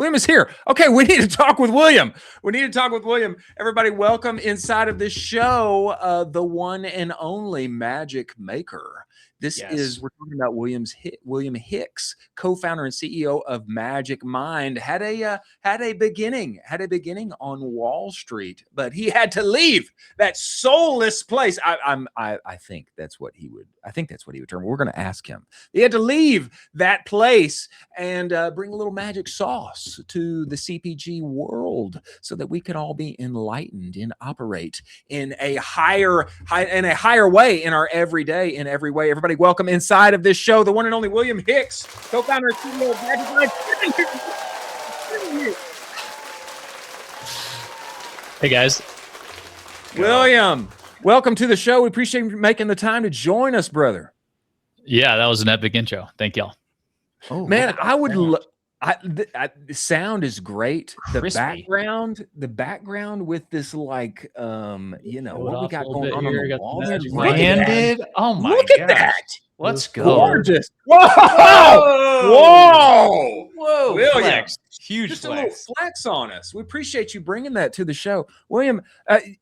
William is here. Okay, we need to talk with William. Everybody, welcome inside of this show, the one and only Magic Maker. We're talking about William Hicks, co-founder and CEO of Magic Mind. Had a beginning on Wall Street, but he had to leave that soulless place. I think that's what he would term. We're going to ask him. He had to leave that place and bring a little magic sauce to the CPG world so that we can all be enlightened and operate in a higher way in our everyday, in every way. Everybody, welcome inside of this show, the one and only William Hicks, co-founder and CEO of Magic Mind. Hey guys. William, welcome to the show. We appreciate you making the time to join us, brother. Yeah, that was an epic intro. Thank y'all. Oh man, the sound is great. Crispy. The background with this what we got going on here. the wall. Branded. Oh my Look at that. Let's go. Gorgeous. Whoa. William, Flex. Huge just flex. a little flex on us. We appreciate you bringing that to the show. William,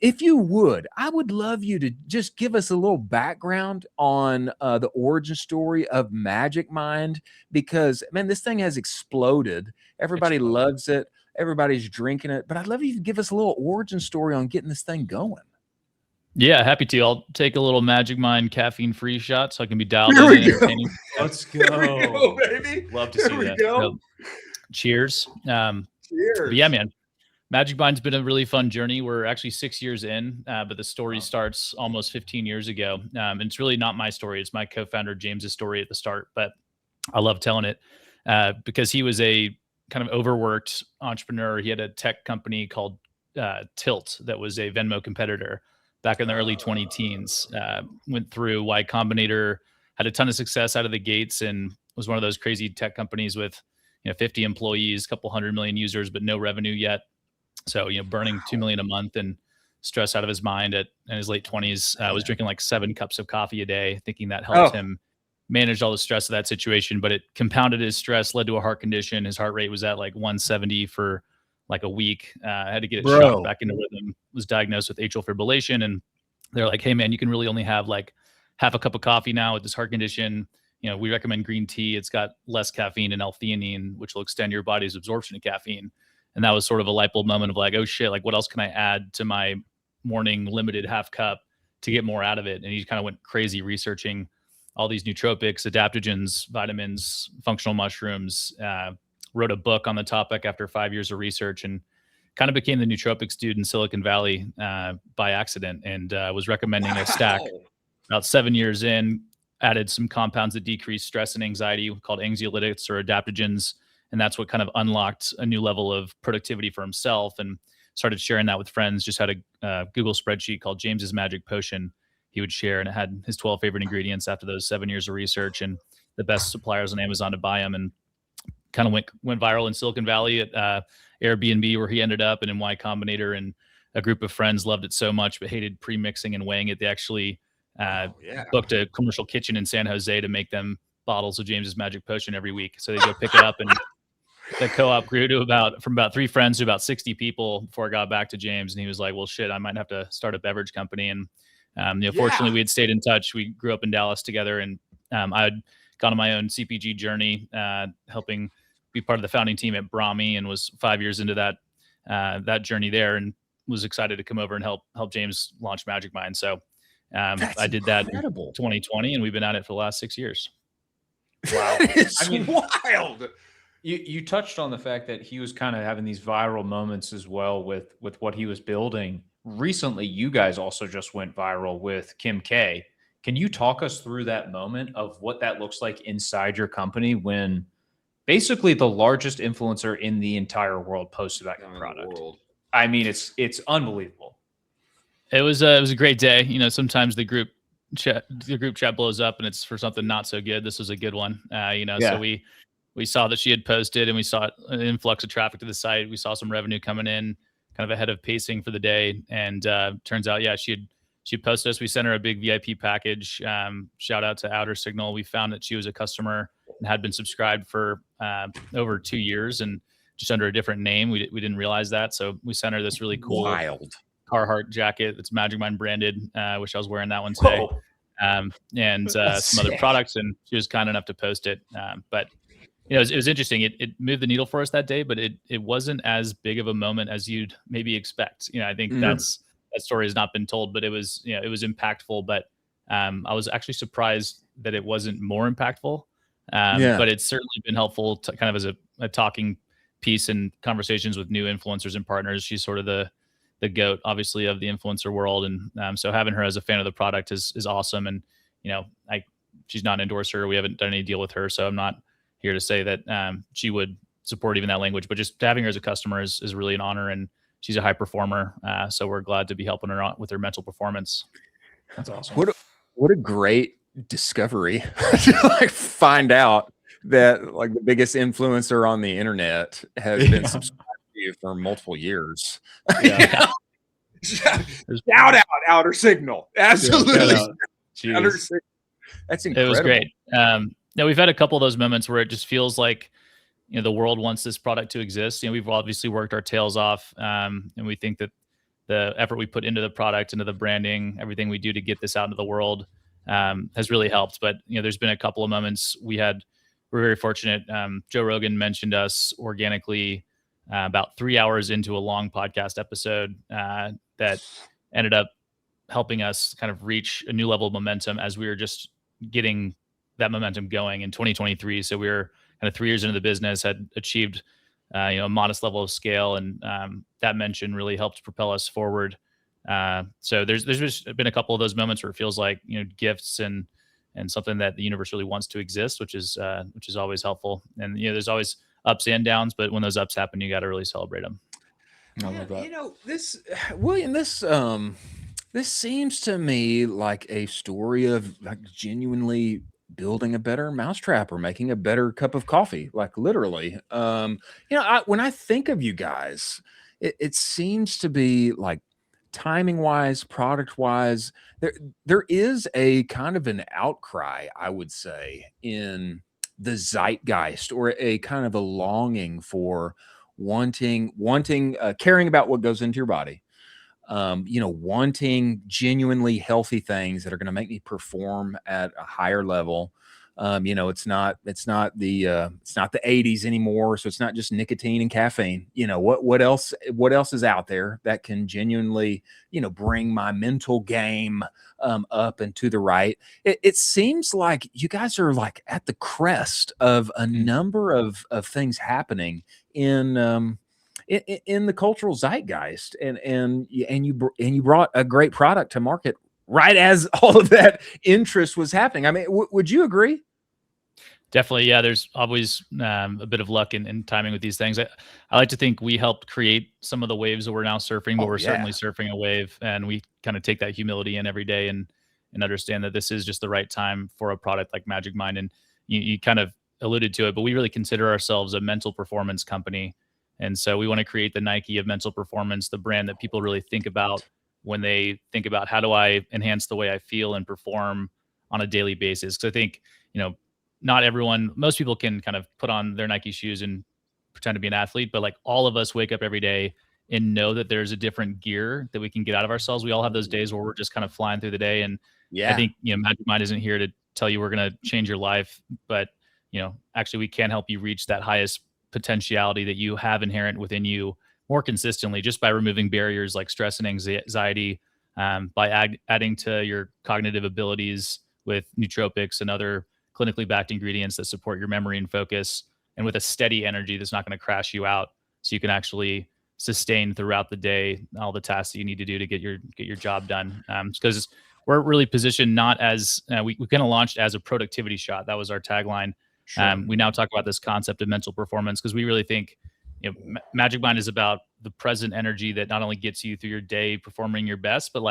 if you would, I would love you to just give us a little background on the origin story of Magic Mind, because, man, this thing has exploded. Everybody loves it. Everybody's drinking it. But I'd love you to give us a little origin story on getting this thing going. Yeah, happy to. I'll take a little Magic Mind caffeine-free shot so I can be dialed Here in we and go. entertaining. Let's go. Baby. Love to see Here we that. go. So, cheers. Cheers. But yeah, man. Magic Mind's been a really fun journey. We're actually 6 years in, but the story starts almost 15 years ago. And it's really not my story. It's my co-founder James's story at the start, but I love telling it because he was a kind of overworked entrepreneur. He had a tech company called Tilt that was a Venmo competitor back in the early 2010s. Went through Y Combinator, had a ton of success out of the gates, and was one of those crazy tech companies with 50 employees, a couple 100 million users, but no revenue yet. So, burning $2 million a month and stress out of his mind in his late 20s. Was drinking like 7 cups of coffee a day, thinking that helped him manage all the stress of that situation. But it compounded his stress, led to a heart condition. His heart rate was at like 170 for like a week. Had to get it shot back into rhythm. Was diagnosed with atrial fibrillation, and they're like, "Hey, man, you can really only have like half a cup of coffee now with this heart condition. We recommend green tea. It's got less caffeine and L-theanine, which will extend your body's absorption of caffeine." And that was sort of a light bulb moment of like, oh shit, like what else can I add to my morning limited half cup to get more out of it? And he kind of went crazy researching all these nootropics, adaptogens, vitamins, functional mushrooms, wrote a book on the topic after 5 years of research, and kind of became the nootropics dude in Silicon Valley by accident, and was recommending a stack. About 7 years in, added some compounds that decrease stress and anxiety called anxiolytics or adaptogens. And that's what kind of unlocked a new level of productivity for himself, and started sharing that with friends. Just had a Google spreadsheet called James's Magic Potion he would share, and it had his 12 favorite ingredients after those 7 years of research and the best suppliers on Amazon to buy them, and kind of went viral in Silicon Valley at Airbnb, where he ended up, and in Y Combinator. And a group of friends loved it so much but hated pre-mixing and weighing it. They actually booked a commercial kitchen in San Jose to make them bottles of James's Magic Potion every week. So they go pick it up, and the co-op grew to from about 3 friends to about 60 people before I got back to James. And he was like, well, shit, I might have to start a beverage company. And fortunately we had stayed in touch. We grew up in Dallas together, and I had gone on my own CPG journey, helping be part of the founding team at Brahmi, and was 5 years into that journey there, and was excited to come over and help James launch Magic Mind. So I did that in 2020, and we've been at it for the last 6 years. Wow. It's wild. You touched on the fact that he was kind of having these viral moments as well with what he was building. Recently, you guys also just went viral with Kim K. Can you talk us through that moment of what that looks like inside your company when basically the largest influencer in the entire world posted about your product? I mean, it's unbelievable. It was a great day. Sometimes the group chat blows up and it's for something not so good. This was a good one. So we saw that she had posted, and we saw an influx of traffic to the site. We saw some revenue coming in kind of ahead of pacing for the day. And turns out, she posted us. We sent her a big VIP package. Shout out to Outer Signal. We found that she was a customer and had been subscribed for over 2 years, and just under a different name. We didn't realize that. So we sent her this really cool Carhartt jacket that's Magic Mind branded. Wish I was wearing that one today. And some other products, and she was kind enough to post it. But it was interesting. It moved the needle for us that day, but it wasn't as big of a moment as you'd maybe expect. I think that story has not been told, but it was impactful. But I was actually surprised that it wasn't more impactful. But it's certainly been helpful to kind of as a talking piece in conversations with new influencers and partners. She's sort of the GOAT, obviously, of the influencer world. And so having her as a fan of the product is awesome. And, she's not an endorser. We haven't done any deal with her. So I'm not here to say that she would support even that language, but just having her as a customer is really an honor. And she's a high performer. So we're glad to be helping her out with her mental performance. That's awesome. What a great discovery to find out that the biggest influencer on the internet has been subscribed to you for multiple years. Shout out Outer Signal. Absolutely. Outer Signal. That's incredible. It was great. We've had a couple of those moments where it just feels like the world wants this product to exist. We've obviously worked our tails off, and we think that the effort we put into the product, into the branding, everything we do to get this out into the world has really helped. But there's been a couple of moments we're very fortunate. Joe Rogan mentioned us organically about 3 hours into a long podcast episode that ended up helping us kind of reach a new level of momentum as we were just getting that momentum going in 2023. So we were kind of 3 years into the business, had achieved a modest level of scale, and that mention really helped propel us forward. So there's just been a couple of those moments where it feels like gifts and something that the universe really wants to exist, which is always helpful. And there's always ups and downs, but when those ups happen, you got to really celebrate them. I love that. William, this seems to me like a story of genuinely building a better mousetrap or making a better cup of coffee, literally. When I think of you guys, it seems to be timing wise, product wise, there is a kind of an outcry, I would say, in the zeitgeist, or a kind of a longing for wanting caring about what goes into your body, wanting genuinely healthy things that are going to make me perform at a higher level. It's not the 80s anymore. So it's not just nicotine and caffeine. What else is out there that can genuinely, bring my mental game up and to the right? It seems like you guys are at the crest of a number of things happening in the cultural zeitgeist, and you brought a great product to market right as all of that interest was happening. I mean, would you agree? Definitely. Yeah. There's always a bit of luck in timing with these things. I like to think we helped create some of the waves that we're now surfing, but we're certainly surfing a wave, and we kind of take that humility in every day and understand that this is just the right time for a product like Magic Mind. And you kind of alluded to it, but we really consider ourselves a mental performance company. And so we want to create the Nike of mental performance, the brand that people really think about when they think about how do I enhance the way I feel and perform on a daily basis. Because I think, most people can kind of put on their Nike shoes and pretend to be an athlete, but all of us wake up every day and know that there's a different gear that we can get out of ourselves. We all have those days where we're just kind of flying through the day. And I think, Magic Mind isn't here to tell you we're going to change your life, but, actually we can help you reach that highest potentiality that you have inherent within you more consistently, just by removing barriers like stress and anxiety, by adding to your cognitive abilities with nootropics and other clinically backed ingredients that support your memory and focus, and with a steady energy that's not going to crash you out, so you can actually sustain throughout the day all the tasks that you need to do to get your job done. Because we're really positioned not as we kind of launched as a productivity shot. That was our tagline. Sure. We now talk about this concept of mental performance because we really think Magic Mind is about the present energy that not only gets you through your day performing your best, but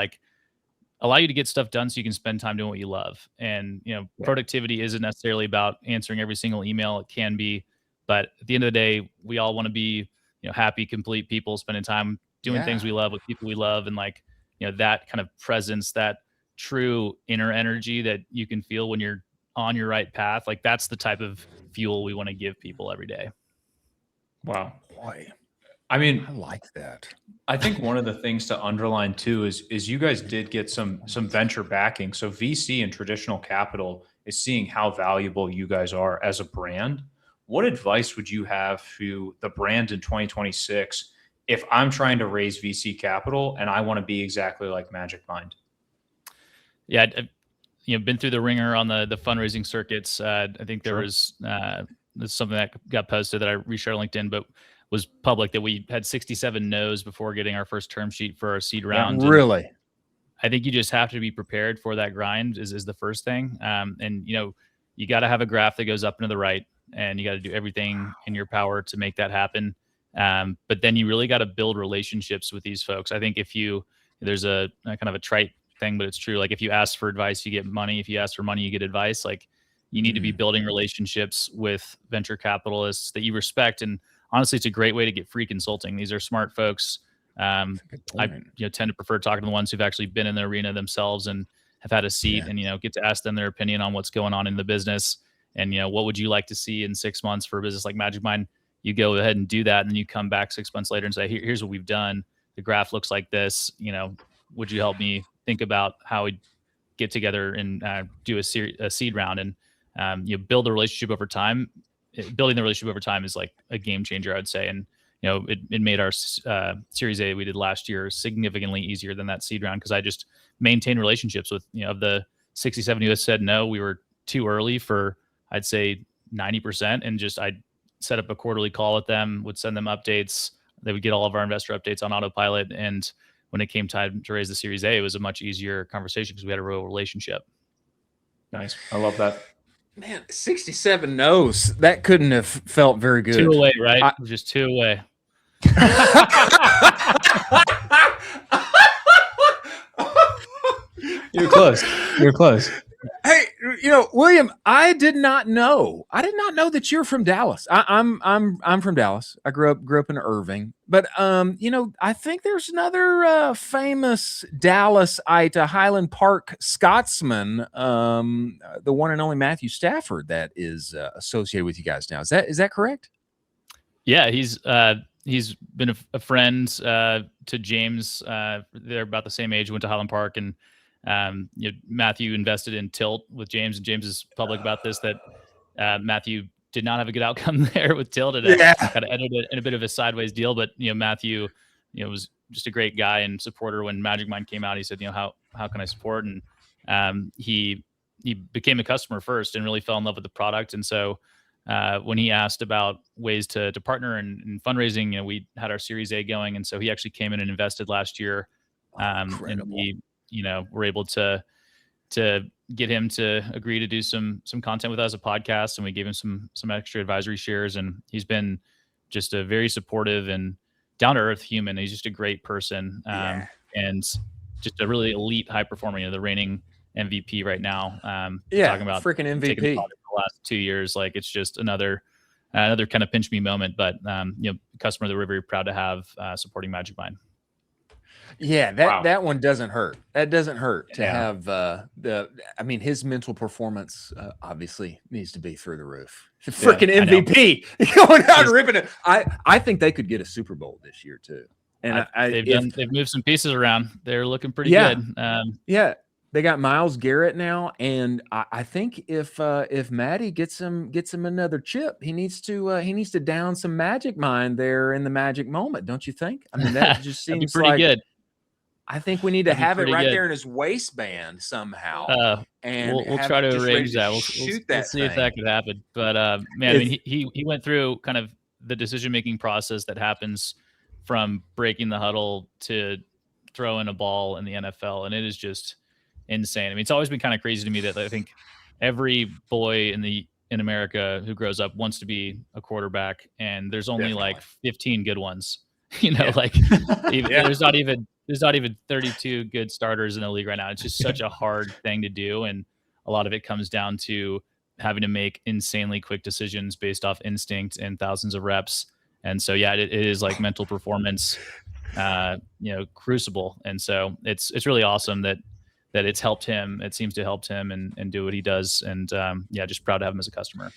allow you to get stuff done so you can spend time doing what you love. And, productivity isn't necessarily about answering every single email. It can be, but at the end of the day, we all want to be, happy, complete people, spending time doing things we love with people we love. And that kind of presence, that true inner energy that you can feel when you're on your right path. That's the type of fuel we want to give people every day. Wow. Boy, I mean, I like that. I think one of the things to underline too is you guys did get some venture backing. So VC and traditional capital is seeing how valuable you guys are as a brand. What advice would you have to the brand in 2026 if I'm trying to raise VC capital and I want to be exactly like Magic Mind? Yeah, I've been through the ringer on the fundraising circuits. I think there was something that got posted that I reshared on LinkedIn, but was public, that we had 67 no's before getting our first term sheet for our seed round. Really? And I think you just have to be prepared for that grind is the first thing. And you got to have a graph that goes up and to the right, and you got to do everything in your power to make that happen. But then you really got to build relationships with these folks. I think there's a kind of a trite thing, but it's true. Like, if you ask for advice, you get money. If you ask for money, you get advice. Like, you need to be building relationships with venture capitalists that you respect. And honestly, it's a great way to get free consulting. These are smart folks. I tend to prefer talking to the ones who've actually been in the arena themselves and have had a seat, and get to ask them their opinion on what's going on in the business. And what would you like to see in 6 months for a business like Magic Mind? You go ahead and do that, and then you come back 6 months later and say, here's what we've done. The graph looks like this. Would you help me think about how we get together and do a seed round? And build the relationship over time. Building the relationship over time is like a game changer, I'd say. And it made our Series A we did last year significantly easier than that seed round, because I just maintained relationships with of the 67 who said no, we were too early for, I'd say, 90%, and just I'd set up a quarterly call with them, would send them updates. They would get all of our investor updates on autopilot, and when it came time to raise the Series A, it was a much easier conversation because we had a real relationship. Nice. I love that. Man, 67 no's. That couldn't have felt very good. 2 away, right? It was just 2 away. You're close. You're close. Hey, William, I did not know that you're from Dallas. I'm from Dallas. I grew up in Irving, but I think there's another famous Dallasite, a Highland Park Scotsman, the one and only Matthew Stafford, that is associated with you guys now. Is that correct? Yeah, he's been a friend to James. They're about the same age. Went to Highland Park, and Matthew invested in Tilt with James, and James is public about this, that Matthew did not have a good outcome there with Tilt. It kind of ended in a bit of a sideways deal, but Matthew was just a great guy and supporter. When Magic Mind came out, he said, how can I support? And he became a customer first and really fell in love with the product. And so when he asked about ways to partner in fundraising, we had our Series A going, and so he actually came in and invested last year. And we we're able to get him to agree to do some content with us, a podcast, and we gave him some extra advisory shares. And he's been just a very supportive and down to earth human. He's just a great person, and just a really elite high performer. The reigning MVP right now. Talking about freaking MVP the last 2 years. Like, it's just another kind of pinch me moment, but customer that we're very proud to have supporting Magic Mind. Yeah, that one doesn't hurt. That doesn't hurt to have his mental performance obviously needs to be through the roof. Freaking MVP going out and ripping it. I think they could get a Super Bowl this year too. And they've moved some pieces around. They're looking pretty good. They got Myles Garrett now, and I think if Matty gets him another chip, he needs to down some Magic Mind there in the magic moment, don't you think? I mean, that just seems pretty good. I think we need to have it right there in his waistband somehow. And we'll try to arrange that. We'll see if that could happen. But man, he went through kind of the decision-making process that happens from breaking the huddle to throwing a ball in the NFL, and it is just insane. I mean, it's always been kind of crazy to me that I think every boy in America who grows up wants to be a quarterback, and there's only like 15 good ones. There's not even 32 good starters in the league right now. It's just such a hard thing to do, and a lot of it comes down to having to make insanely quick decisions based off instinct and thousands of reps. And so it is like mental performance crucible. And so it's really awesome that it's helped him. It seems to help him and do what he does. And just proud to have him as a customer.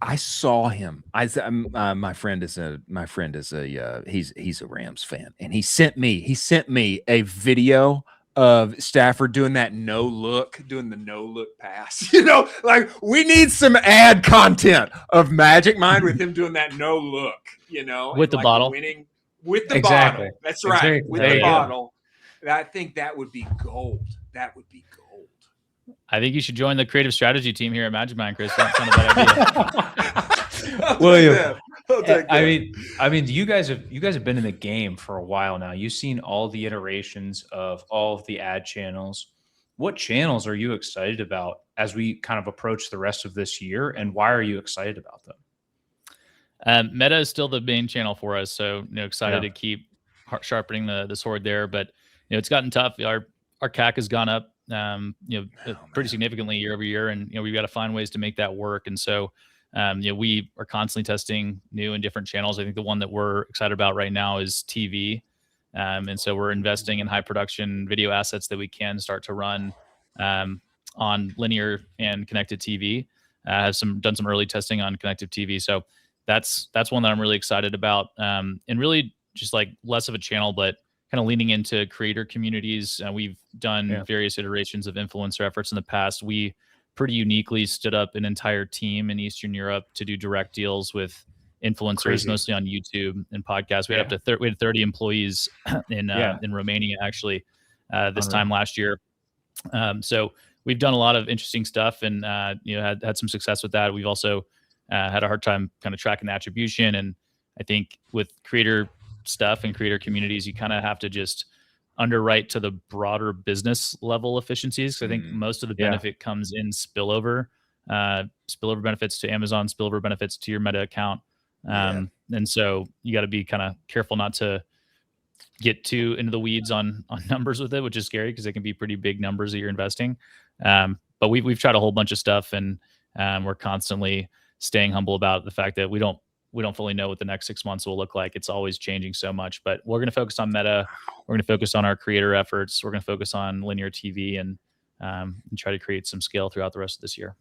I saw him. My friend is a he's a Rams fan, and he sent me a video of Stafford doing the no look pass. Like we need some ad content of Magic Mind with him doing that no look. With the like bottle, winning with the Exactly. bottle. That's right, Exactly. with the bottle. I think that would be gold. That would be gold. I think you should join the creative strategy team here at Magic Mind, Chris. That's not a bad idea. William, I mean, you guys have been in the game for a while now. You've seen all the iterations of all of the ad channels. What channels are you excited about as we kind of approach the rest of this year, and why are you excited about them? Meta is still the main channel for us, so excited to keep sharpening the sword there. But it's gotten tough. Our CAC has gone up, pretty significantly year over year, and we've got to find ways to make that work. And so, we are constantly testing new and different channels. I think the one that we're excited about right now is TV, and so we're investing in high production video assets that we can start to run on linear and connected TV. Have done some early testing on connected TV, so that's one that I'm really excited about, and really just like less of a channel, but kind of leaning into creator communities. We've done various iterations of influencer efforts in the past. We pretty uniquely stood up an entire team in Eastern Europe to do direct deals with influencers, mostly on YouTube and podcasts. We had up to we had 30 employees in Romania actually this time last year. So we've done a lot of interesting stuff, and had some success with that. We've also had a hard time kind of tracking the attribution, and I think with creator stuff and creator communities, you kind of have to just underwrite to the broader business level efficiencies. Because I think most of the benefit comes in spillover benefits to Amazon, spillover benefits to your Meta account. And so you got to be kind of careful not to get too into the weeds on numbers with it, which is scary because they can be pretty big numbers that you're investing. But we've tried a whole bunch of stuff, and we're constantly staying humble about the fact that we don't fully know what the next 6 months will look like. It's always changing so much, but we're going to focus on Meta. We're going to focus on our creator efforts. We're going to focus on linear TV and try to create some scale throughout the rest of this year.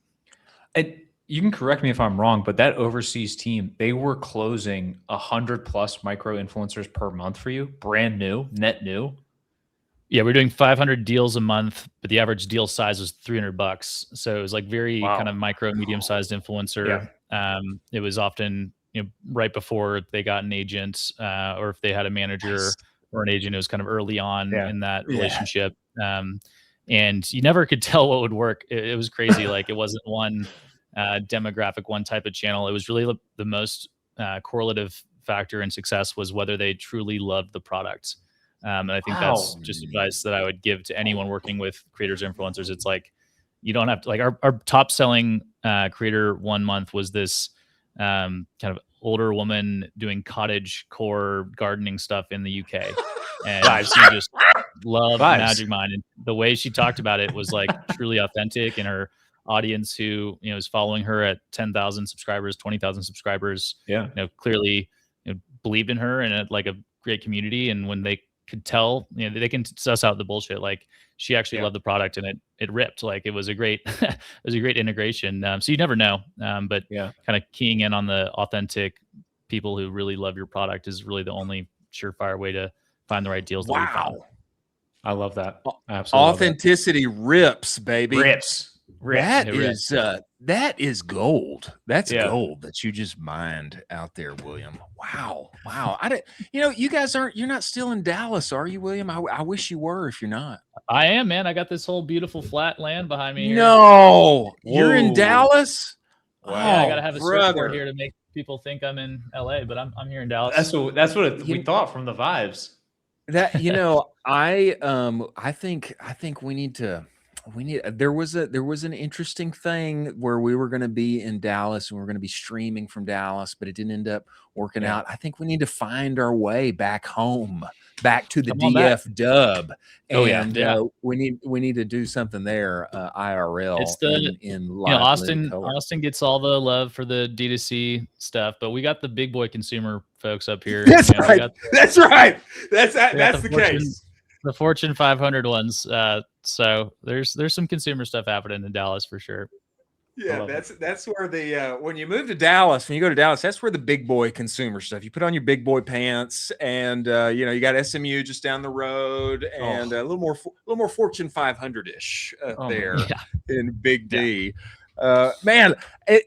And you can correct me if I'm wrong, but that overseas team, they were closing 100+ micro influencers per month for you, brand new, net new. Yeah, we're doing 500 deals a month, but the average deal size was $300. So it was like very kind of micro, medium-sized influencer. It was often right before they got an agent, or if they had a manager or an agent, it was kind of early on in that relationship. And you never could tell what would work. It was crazy. Like it wasn't one demographic, one type of channel. It was really the most correlative factor in success was whether they truly loved the product. And I think that's just advice that I would give to anyone working with creators or influencers. It's like, you don't have to, like our top selling creator 1 month was this kind of older woman doing cottage core gardening stuff in the UK. And she just loved Magic Mind. And the way she talked about it was like truly authentic, and her audience who, is following her at 10,000 subscribers, 20,000 subscribers, clearly believed in her and had like a great community. And when they could tell, they can suss out the bullshit. Like she actually loved the product, and it ripped. Like it was a great, it was a great integration. So you never know, but kind of keying in on the authentic people who really love your product is really the only surefire way to find the right deals. That we found. I love that. Absolutely. Authenticity rips, baby. Rips. That is gold. That's gold that you just mined out there, William. Wow. I didn't, you guys you're not still in Dallas, are you, William? I wish you were, if you're not. I am, man. I got this whole beautiful flat land behind me here. No, you're in Dallas. Wow. Yeah, I gotta have a surfboard here to make people think I'm in LA, but I'm here in Dallas. That's what we thought from the vibes. That I think we need there was an interesting thing where we were going to be in Dallas and we were going to be streaming from Dallas, but it didn't end up working out. I think we need to find our way back home, back to the DF dub. And we need to do something there, IRL. It's in Austin gets all the love for the D2C stuff, but we got the big boy consumer folks up here. That's right. That's right. That's the case. The Fortune 500 ones. So there's some consumer stuff happening in Dallas for sure. Yeah, that's where the when you move to Dallas, when you go to Dallas, that's where the big boy consumer stuff. You put on your big boy pants, and you got SMU just down the road, and a little more Fortune 500 ish there in Big D. Man,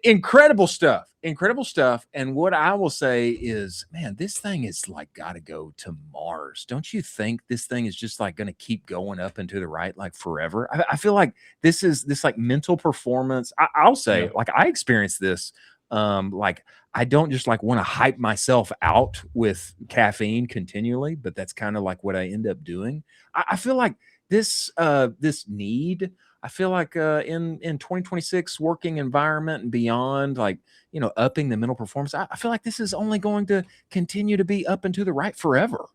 incredible stuff. Incredible stuff. And what I will say is, man, this thing is like got to go to Mars. Don't you think this thing is just like going to keep going up and to the right like forever? I feel like this is this like mental performance. I'll say like I experienced this. Like I don't just like want to hype myself out with caffeine continually, but that's kind of like what I end up doing. I feel like this need. I feel like in 2026 working environment and beyond, like, upping the mental performance, I feel like this is only going to continue to be up and to the right forever.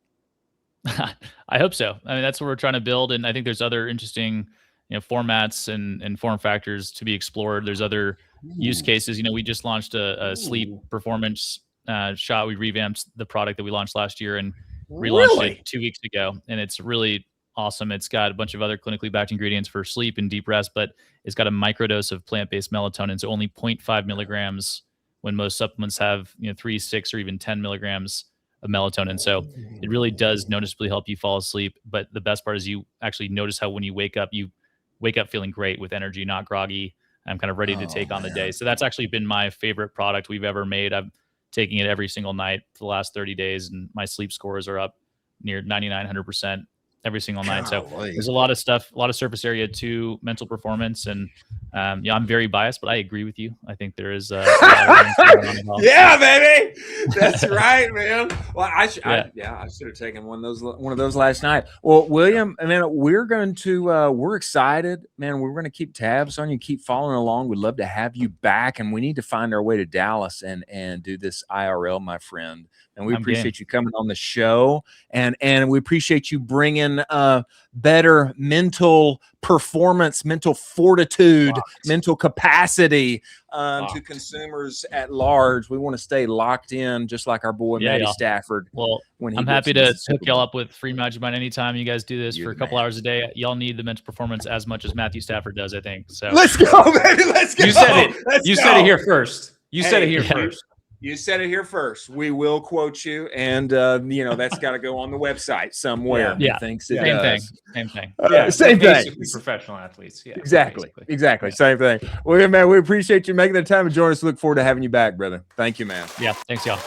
I hope so. I mean, that's what we're trying to build. And I think there's other interesting, formats and form factors to be explored. There's other use cases. We just launched a sleep performance shot. We revamped the product that we launched last year and relaunched it 2 weeks ago. And it's really awesome. It's got a bunch of other clinically backed ingredients for sleep and deep rest, but it's got a microdose of plant-based melatonin. So only 0.5 milligrams when most supplements have, 3, 6, or even 10 milligrams of melatonin. So it really does noticeably help you fall asleep. But the best part is you actually notice how when you wake up feeling great with energy, not groggy. I'm kind of ready to take on the day. So that's actually been my favorite product we've ever made. I'm taking it every single night for the last 30 days, and my sleep scores are up near 99, 100%. Every single night. So there's a lot of stuff, a lot of surface area to mental performance. And I'm very biased, but I agree with you. I think there is yeah, baby. That's right, man. Well, I should have taken one of those last night. Well, William, man, we're excited, man. We're going to keep tabs on you, keep following along. We'd love to have you back, and we need to find our way to Dallas and do this IRL, my friend. And we appreciate you coming on the show, and we appreciate you bringing better mental performance, mental fortitude, mental capacity to consumers at large. We want to stay locked in, just like our boy Matty Stafford. Well, I'm happy to hook y'all up with Free Magic Mind anytime you guys do this for a couple hours a day. Y'all need the mental performance as much as Matthew Stafford does, I think. So let's go, baby. Let's go. You said it. You said it here first. You said it here first. You said it here first. We will quote you, and that's got to go on the website somewhere. Yeah, thinks it does. Same thing. Same thing. Professional athletes. Yeah, exactly. Same thing. Well, man, we appreciate you making the time to join us. Look forward to having you back, brother. Thank you, man. Yeah, thanks, y'all.